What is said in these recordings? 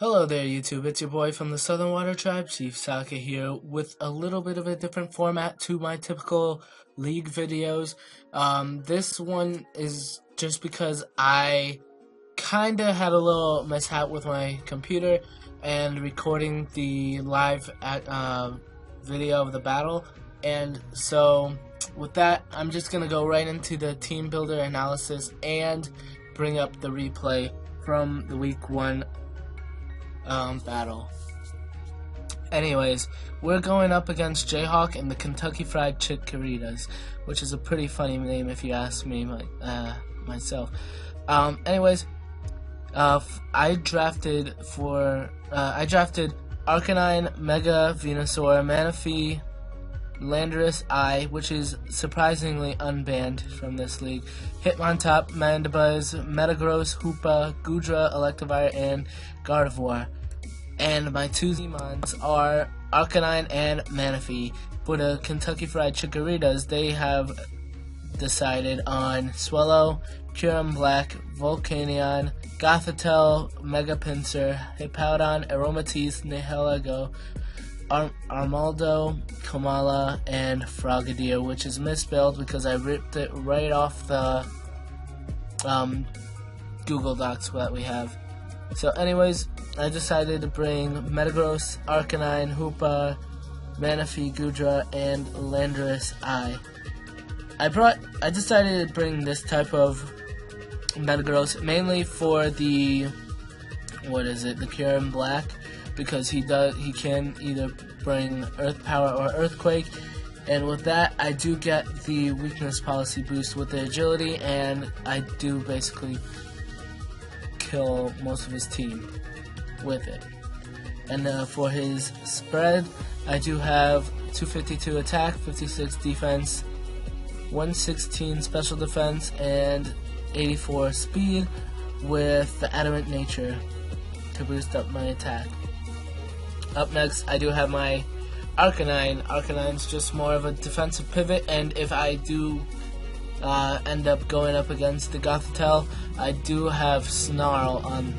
Hello there YouTube, it's your boy from the Southern Water Tribe, Chief Sokka here with a little bit of a different format to my typical League videos. This one is just because I kinda had a little mishap with my computer and recording the live video of the battle, and so with that I'm just gonna go right into the team builder analysis and bring up the replay from the week 1 battle. Anyways, we're going up against Jhawk and the Kentucky Fried Chickeritas, which is a pretty funny name if you ask me myself. Anyways, I drafted Arcanine, Mega Venusaur, Manaphy, Landorus I, which is surprisingly unbanned from this league, Hitmontop, Mandibuzz, Metagross, Hoopa, Goodra, Electivire, and Gardevoir. And my two Zemons are Arcanine and Manaphy. For the Kentucky Fried Chickeritas, they have decided on Swellow, Kyurem Black, Volcanion, Gothitelle, Mega Pinsir, Hippowdon, Aromatisse, Nihilego, Armaldo, Komala, and Frogadier, which is misspelled because I ripped it right off the Google Docs that we have. So anyways, I decided to bring Metagross, Arcanine, Hoopa, Manaphy, Goodra, and Landorus I. I decided to bring this type of Metagross mainly for the the Kyurem Black, because he can either bring Earth Power or Earthquake, and with that I do get the weakness policy boost with the agility, and I do basically kill most of his team with it. And for his spread, I do have 252 attack, 56 defense, 116 special defense, and 84 speed with the adamant nature to boost up my attack. Up next, I do have my Arcanine. Arcanine's just more of a defensive pivot, and if I do end up going up against the Gothitelle, I do have Snarl on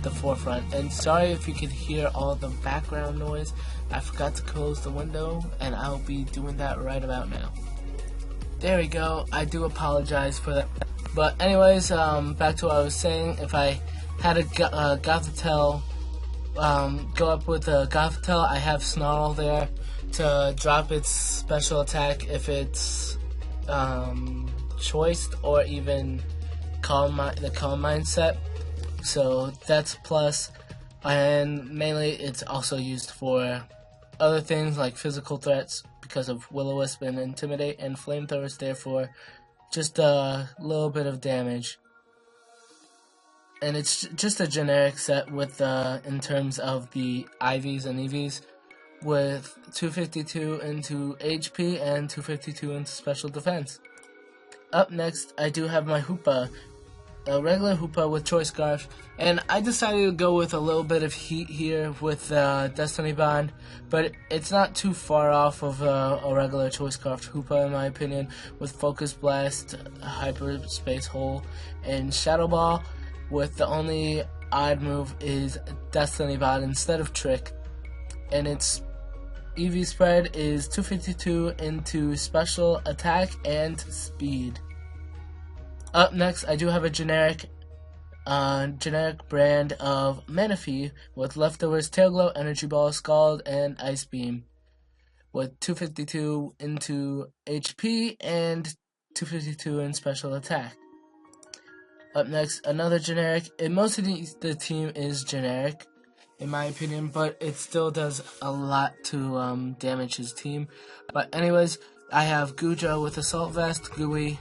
the forefront. And sorry if you could hear all the background noise. I forgot to close the window, and I'll be doing that right about now. There we go. I do apologize for that. But anyways, back to what I was saying. If I had a Gothitelle go up with a Gothitelle, I have Snarl there to drop its special attack if it's choiced, or even the calm mindset. So that's plus, and mainly it's also used for other things like physical threats because of Will-O-Wisp and Intimidate, and Flamethrowers there for just a little bit of damage. And it's just a generic set with in terms of the IVs and EVs, with 252 into HP and 252 into special defense. Up next, I do have my Hoopa, a regular Hoopa with Choice Scarf, and I decided to go with a little bit of heat here with Destiny Bond, but it's not too far off of a regular Choice Scarf Hoopa in my opinion, with Focus Blast, Hyperspace Hole, and Shadow Ball, with the only odd move is Destiny Bond instead of Trick, and its EV spread is 252 into special attack and speed. Up next, I do have a generic brand of Manaphy with Leftovers, Tail Glow, Energy Ball, Scald, and Ice Beam, with 252 into HP and 252 in special attack. Up next, another generic, and most of the team is generic in my opinion, but it still does a lot to damage his team. But anyways, I have Goodra with Assault Vest, Gooey,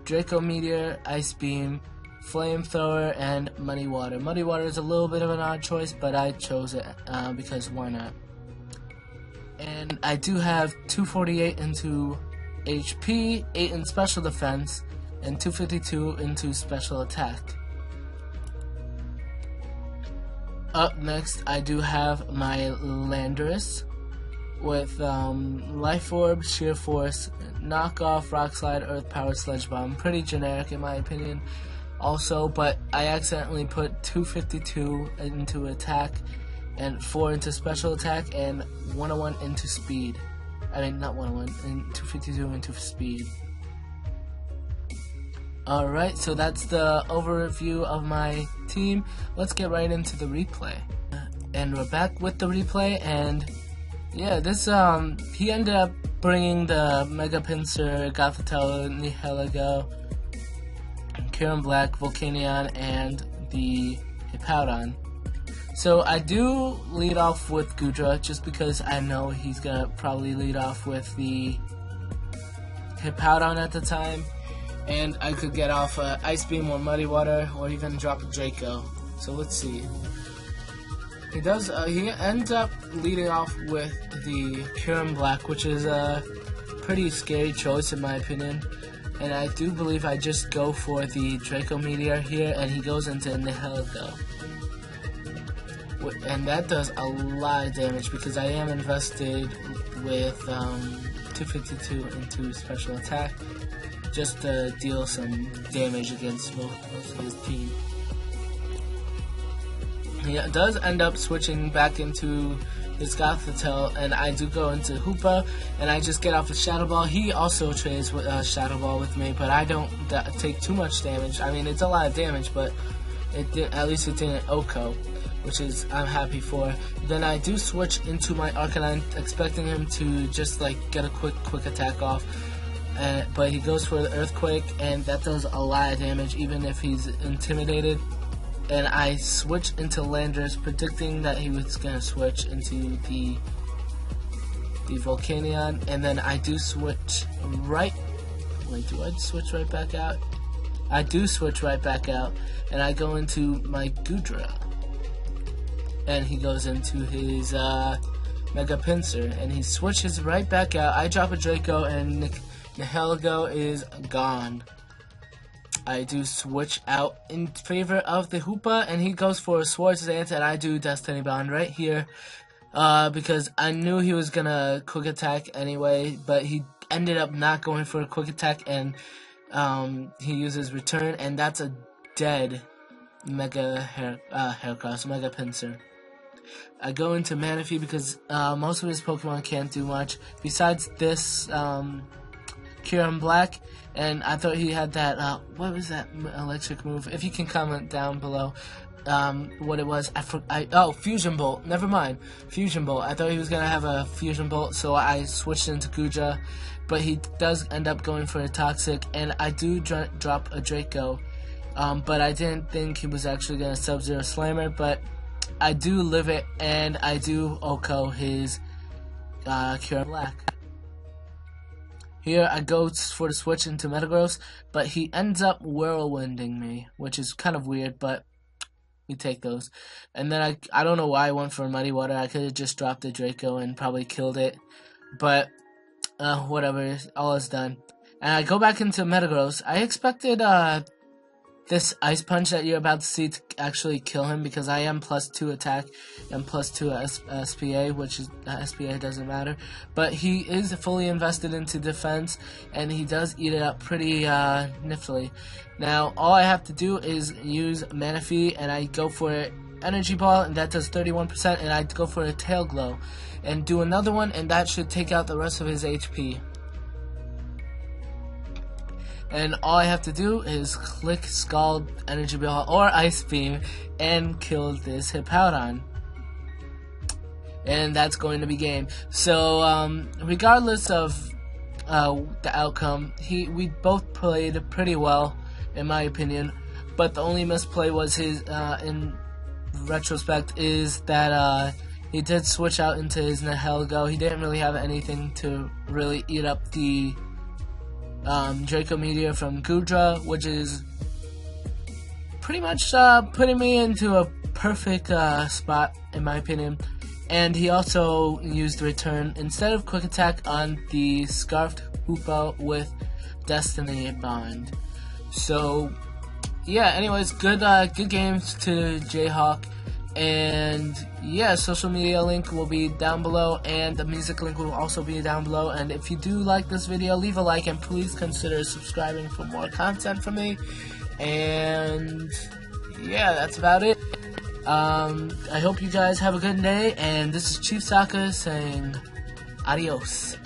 Draco Meteor, Ice Beam, Flamethrower, and Muddy Water. Muddy Water is a little bit of an odd choice, but I chose it because why not? And I do have 248 into HP, 8 in special defense, and 252 into special attack. Up next, I do have my Landorus with Life Orb, Sheer Force, Knockoff, Rock Slide, Earth Power, Sludge Bomb. Pretty generic in my opinion. also, but I accidentally put 252 into attack and 4 into special attack and 101 into speed. I mean, not 101, and 252 into speed. Alright, so that's the overview of my team. Let's get right into the replay. And we're back with the replay, and yeah, this, he ended up bringing the Mega Pinsir, Gothitelle, Nihilego, Kieran Black, Volcanion, and the Hippowdon. So I do lead off with Goodra, just because I know he's gonna probably lead off with the Hippowdon at the time, and I could get off Ice Beam or Muddy Water, or even drop a Draco. So let's see. He does. He ends up leading off with the Kieran Black, which is a pretty scary choice in my opinion. And I do believe I just go for the Draco Meteor here, and he goes into Nihilego. And that does a lot of damage because I am invested with 252 into special attack just to deal some damage against most of his team. He does end up switching back into his Gothitelle, and I do go into Hoopa, and I just get off a Shadow Ball. He also trades with Shadow Ball with me, but I don't take too much damage. I mean, it's a lot of damage, but at least it didn't OHKO, which is I'm happy for. Then I do switch into my Arcanine, expecting him to just like get a quick attack off. But he goes for the Earthquake, and that does a lot of damage, even if he's intimidated. And I switch into Landorus, predicting that he was going to switch into the Volcanion. And then I do switch right... Wait, do I switch right back out? I do switch right back out, and I go into my Goodra. And he goes into his Mega Pinsir, and he switches right back out. I drop a Draco, and Nihilego is gone. I do switch out in favor of the Hoopa, and he goes for a Swords Dance, and I do Destiny Bond right here, because I knew he was gonna quick attack anyway, but he ended up not going for a quick attack, and he uses Return, and that's a dead Mega Heracross, Mega Pinsir. I go into Manaphy because most of his Pokemon can't do much besides this Kieran Black, and I thought he had that, what was that electric move? If you can comment down below what it was. Oh, Fusion Bolt, never mind, Fusion Bolt. I thought he was going to have a Fusion Bolt, so I switched into Goodra, but he does end up going for a Toxic, and I do drop a Draco, but I didn't think he was actually going to Sub-Zero Slammer, but I do live it, and I do OHKO his Kieran Black. Here I go for the switch into Metagross, but he ends up whirlwinding me, which is kind of weird, but we take those. And then I don't know why I went for Muddy Water. I could have just dropped the Draco and probably killed it, but whatever, all is done. And I go back into Metagross. I expected this Ice Punch that you're about to see to actually kill him, because I am +2 attack and +2 SPA, which is SPA doesn't matter, but he is fully invested into defense, and he does eat it up pretty niftily. Now all I have to do is use Manaphy, and I go for an Energy Ball, and that does 31%, and I go for a Tail Glow and do another one, and that should take out the rest of his HP. And all I have to do is click Scald, Energy Ball, or Ice Beam, and kill this Hippowdon. And that's going to be game. So, regardless of the outcome, we both played pretty well, in my opinion. But the only misplay was his, in retrospect, is that he did switch out into his Nihilego. He didn't really have anything to really eat up the Draco Meteor from Goodra, which is pretty much putting me into a perfect spot, in my opinion. And he also used Return instead of Quick Attack on the Scarfed Hoopa with Destiny Bond. So yeah, anyways, good games to Jhawk. And yeah, social media link will be down below, and the music link will also be down below. And if you do like this video, leave a like, and please consider subscribing for more content from me. And yeah, that's about it. I hope you guys have a good day, and this is Chief Sokka saying adios.